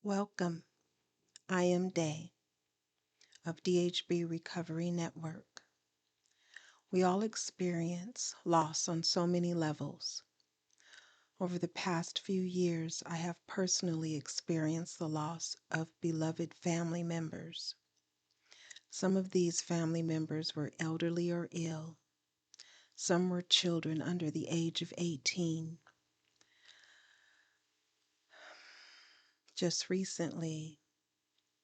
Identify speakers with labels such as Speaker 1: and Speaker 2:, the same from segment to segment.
Speaker 1: Welcome. I am Day of DHB Recovery Network. We all experience loss on so many levels. Over the past few years, I have personally experienced the loss of beloved family members. Some of these family members were elderly or ill. Some were children under the age of 18. Just recently,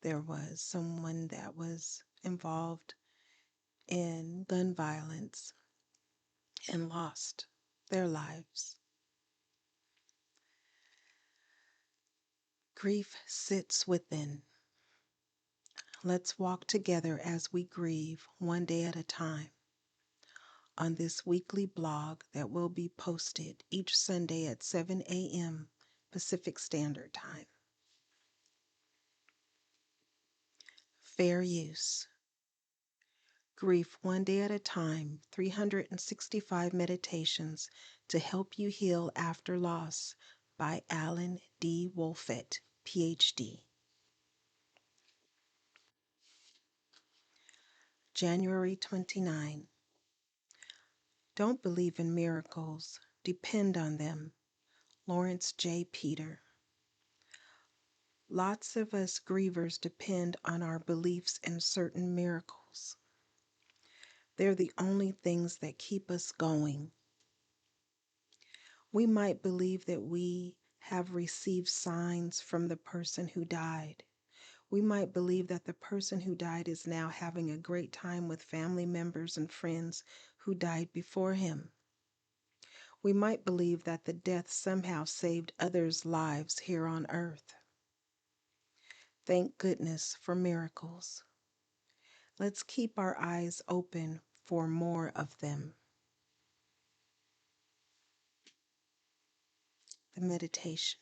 Speaker 1: there was someone that was involved in gun violence and lost their lives. Grief sits within. Let's walk together as we grieve one day at a time on this weekly blog that will be posted each Sunday at 7 a.m. Pacific Standard Time. Fair use. Grief one day at a time, 365 meditations to help you heal after loss by Alan D. Wolfett, PhD. January 29. Don't believe in miracles. Depend on them. Lawrence J. Peter. Lots of us grievers depend on our beliefs in certain miracles. They're the only things that keep us going. We might believe that we have received signs from the person who died. We might believe that the person who died is now having a great time with family members and friends who died before him. We might believe that the death somehow saved others' lives here on earth. Thank goodness for miracles. Let's keep our eyes open for more of them. The meditation.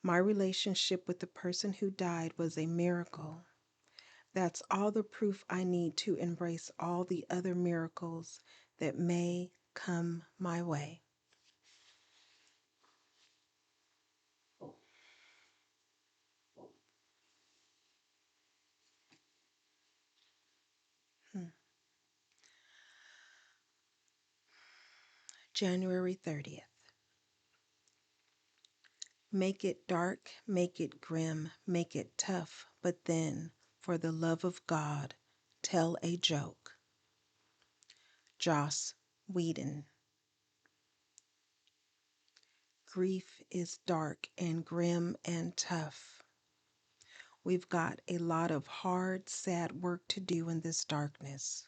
Speaker 1: My relationship with the person who died was a miracle. That's all the proof I need to embrace all the other miracles that may come my way. January 30th. Make it dark, make it grim, make it tough, but then, for the love of God, tell a joke. Joss Whedon. Grief is dark and grim and tough. We've got a lot of hard, sad work to do in this darkness.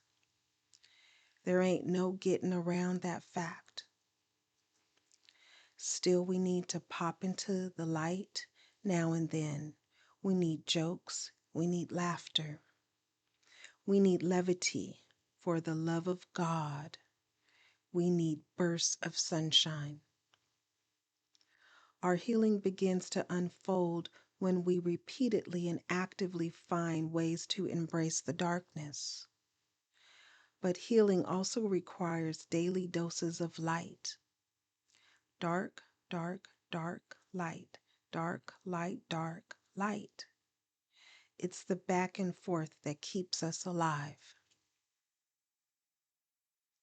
Speaker 1: There ain't no getting around that fact. Still, we need to pop into the light now and then. We need jokes. We need laughter. We need levity for the love of God. We need bursts of sunshine. Our healing begins to unfold when we repeatedly and actively find ways to embrace the darkness. But healing also requires daily doses of light. Dark, dark, dark, light. Dark, light, dark, light. It's the back and forth that keeps us alive.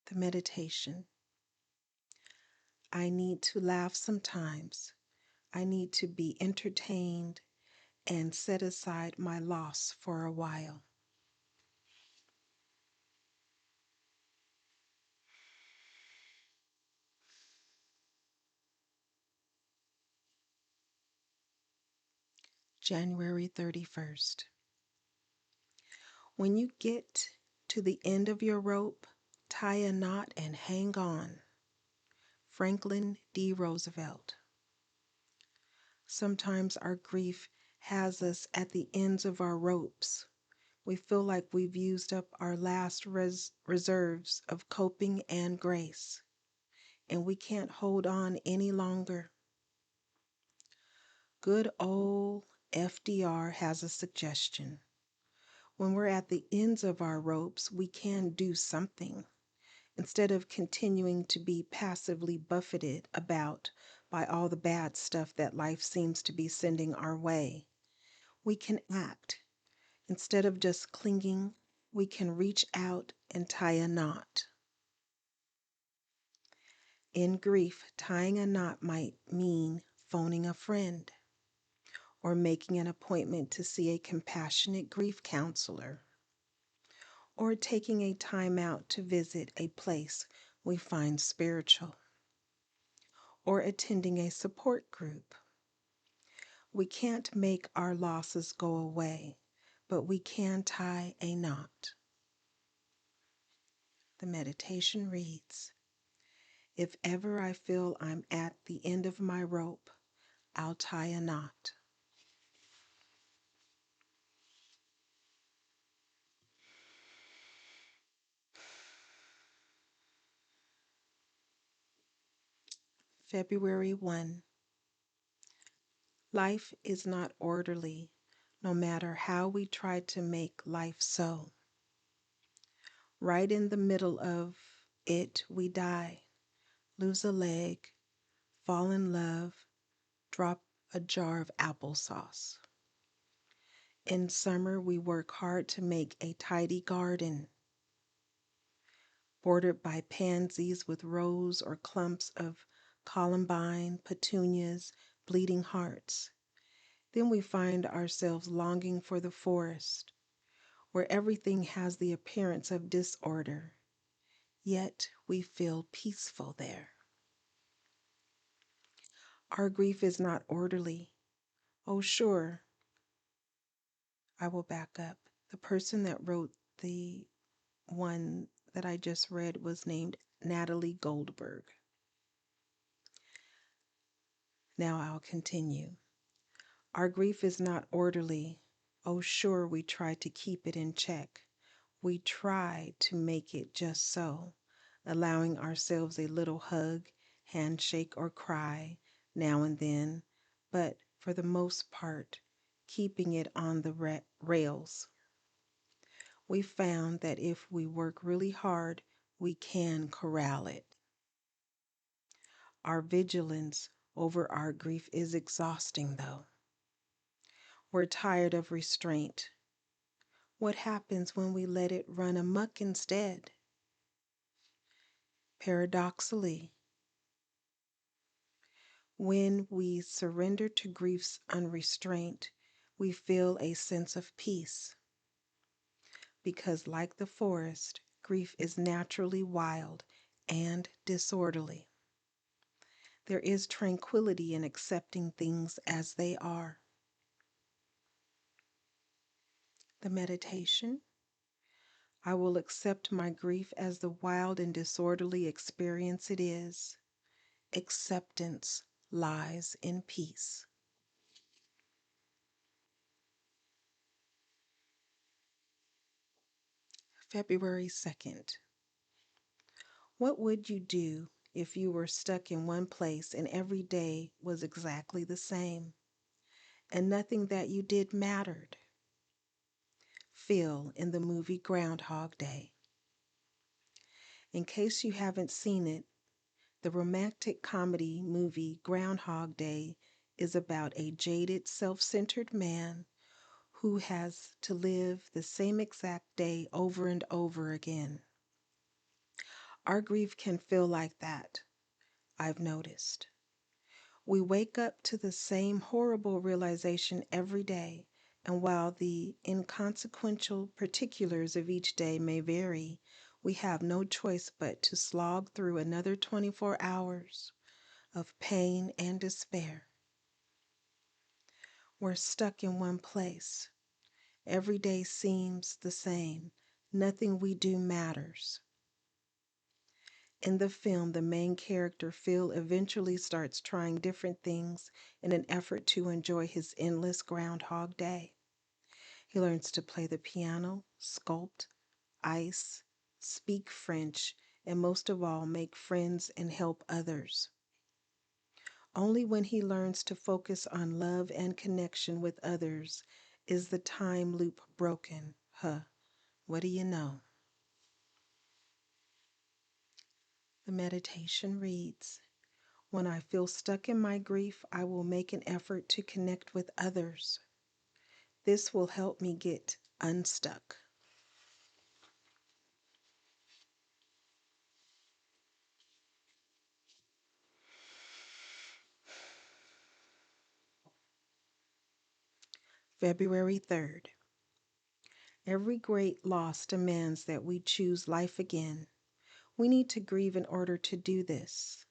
Speaker 1: The meditation. I need to laugh sometimes. I need to be entertained and set aside my loss for a while. January 31st. When you get to the end of your rope, tie a knot and hang on. Franklin D. Roosevelt. Sometimes our grief has us at the ends of our ropes. We feel like we've used up our last reserves of coping and grace, and we can't hold on any longer. Good old FDR has a suggestion. When we're at the ends of our ropes, we can do something instead of continuing to be passively buffeted about by all the bad stuff that life seems to be sending our way. We can act. Instead of just clinging, we can reach out and tie a knot. In grief, tying a knot might mean phoning a friend or making an appointment to see a compassionate grief counselor or taking a time out to visit a place we find spiritual or attending a support group. We can't make our losses go away, but we can tie a knot. The meditation reads, if ever I feel I'm at the end of my rope, I'll tie a knot. February 1. Life is not orderly, no matter how we try to make life so. Right in the middle of it, we die, lose a leg, fall in love, drop a jar of applesauce. In summer, we work hard to make a tidy garden, bordered by pansies with rows or clumps of columbine, petunias, bleeding hearts. Then we find ourselves longing for the forest, where everything has the appearance of disorder, yet we feel peaceful there. Our grief is not orderly. Oh, sure, I will back up. The person that wrote the one that I just read was named Natalie Goldberg. Now I'll continue. Our grief is not orderly. Oh, sure, we try to keep it in check. We try to make it just so, allowing ourselves a little hug, handshake, or cry now and then, but for the most part, keeping it on the rails. We found that if we work really hard, we can corral it. Our vigilance over our grief is exhausting, though. We're tired of restraint. What happens when we let it run amok instead? Paradoxically, when we surrender to grief's unrestraint, we feel a sense of peace. Because, like the forest, grief is naturally wild and disorderly. There is tranquility in accepting things as they are. The meditation. I will accept my grief as the wild and disorderly experience it is. Acceptance lies in peace. February 2nd. What would you do if you were stuck in one place and every day was exactly the same and nothing that you did mattered? Phil in the movie Groundhog Day. In case you haven't seen it, the romantic comedy movie Groundhog Day is about a jaded, self-centered man who has to live the same exact day over and over again. Our grief can feel like that, I've noticed. We wake up to the same horrible realization every day, and while the inconsequential particulars of each day may vary, we have no choice but to slog through another 24 hours of pain and despair. We're stuck in one place. Every day seems the same. Nothing we do matters. In the film, the main character, Phil, eventually starts trying different things in an effort to enjoy his endless Groundhog Day. He learns to play the piano, sculpt, ice, speak French, and most of all, make friends and help others. Only when he learns to focus on love and connection with others is the time loop broken. What do you know? The meditation reads, When I feel stuck in my grief, I will make an effort to connect with others. This will help me get unstuck. February 3rd. Every great loss demands that we choose life again. We need to grieve in order to do this.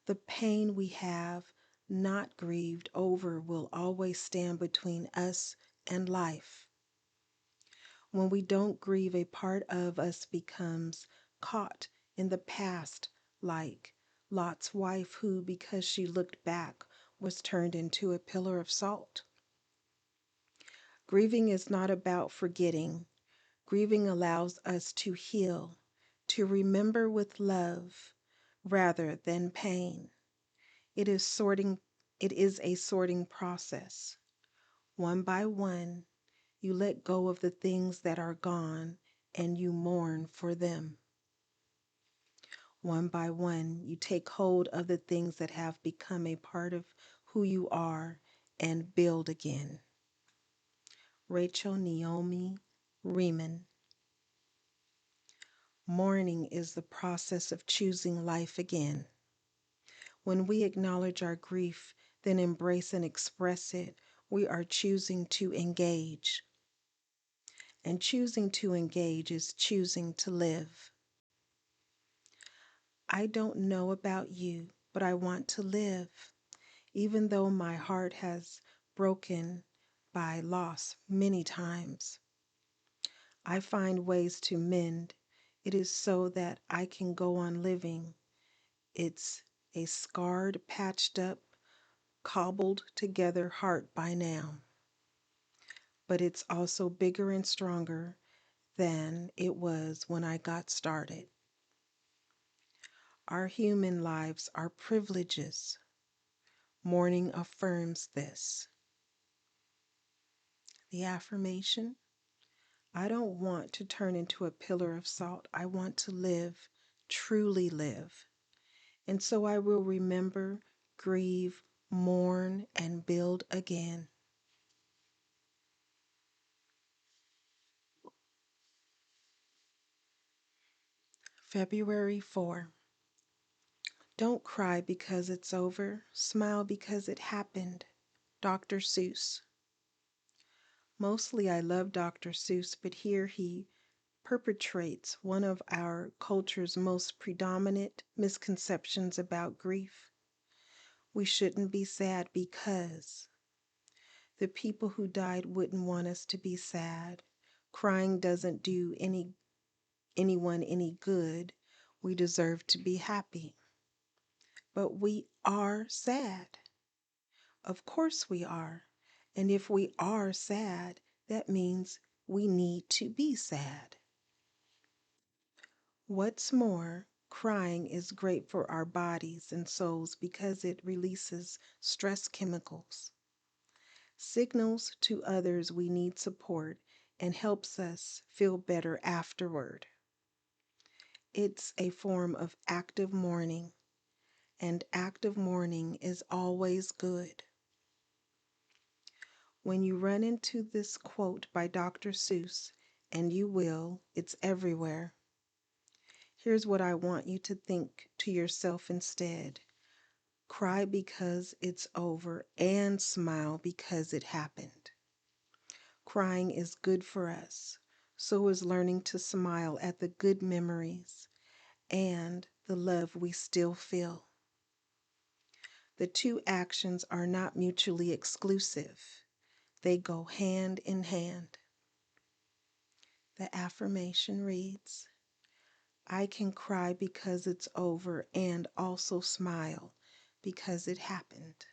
Speaker 1: The pain we have not grieved over will always stand between us and life. When we don't grieve, a part of us becomes caught in the past, like Lot's wife, who, because she looked back, was turned into a pillar of salt. Grieving is not about forgetting. Grieving allows us to heal, to remember with love rather than pain. It is sorting it is a sorting process. One by one, you let go of the things that are gone and you mourn for them. One by one, you take hold of the things that have become a part of who you are and build again. Rachel Naomi Riemann. Mourning is the process of choosing life again. When we acknowledge our grief, then embrace and express it, we are choosing to engage. And choosing to engage is choosing to live. I don't know about you, but I want to live. Even though my heart has broken by loss many times, I find ways to mend. It is so that I can go on living. It's a scarred, patched up, cobbled together heart by now. But it's also bigger and stronger than it was when I got started. Our human lives are privileges. Mourning affirms this. The affirmation: I don't want to turn into a pillar of salt. I want to live, truly live. And so I will remember, grieve, mourn, and build again. February 4. Don't cry because it's over. Smile because it happened. Dr. Seuss. Mostly I love Dr. Seuss, but here he perpetrates one of our culture's most predominant misconceptions about grief. We shouldn't be sad because the people who died wouldn't want us to be sad. Crying doesn't do anyone any good. We deserve to be happy. But we are sad. Of course we are. And if we are sad, that means we need to be sad. What's more, crying is great for our bodies and souls because it releases stress chemicals, signals to others we need support, and helps us feel better afterward. It's a form of active mourning, and active mourning is always good. When you run into this quote by Dr. Seuss, and you will, it's everywhere. Here's what I want you to think to yourself instead: cry because it's over and smile because it happened. Crying is good for us. So is learning to smile at the good memories and the love we still feel. The two actions are not mutually exclusive, they go hand in hand. The affirmation reads: I can cry because it's over and also smile because it happened.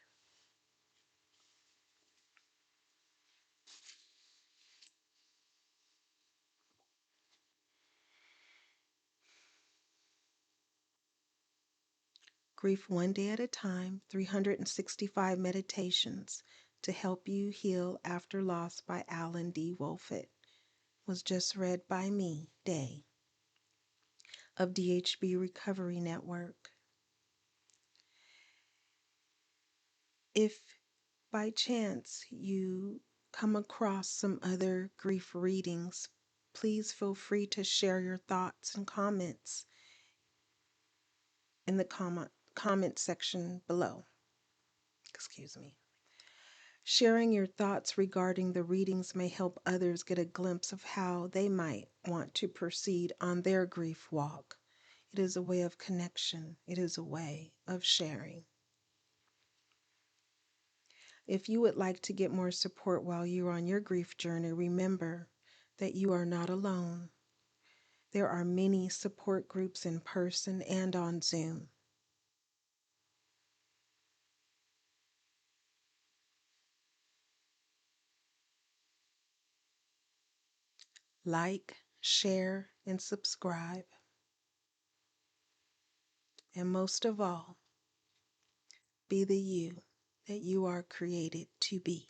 Speaker 1: Grief One Day at a Time, 365 Meditations to Help You Heal After Loss by Alan D. Wolfett was just read by me, Day, of DHB Recovery Network. If by chance you come across some other grief readings, please feel free to share your thoughts and comments in the comment section below. Excuse me. Sharing your thoughts regarding the readings may help others get a glimpse of how they might want to proceed on their grief walk. It is a way of connection. It is a way of sharing. If you would like to get more support while you're on your grief journey, remember that you are not alone. There are many support groups in person and on Zoom. Like, share, and subscribe. And most of all, be the you that you are created to be.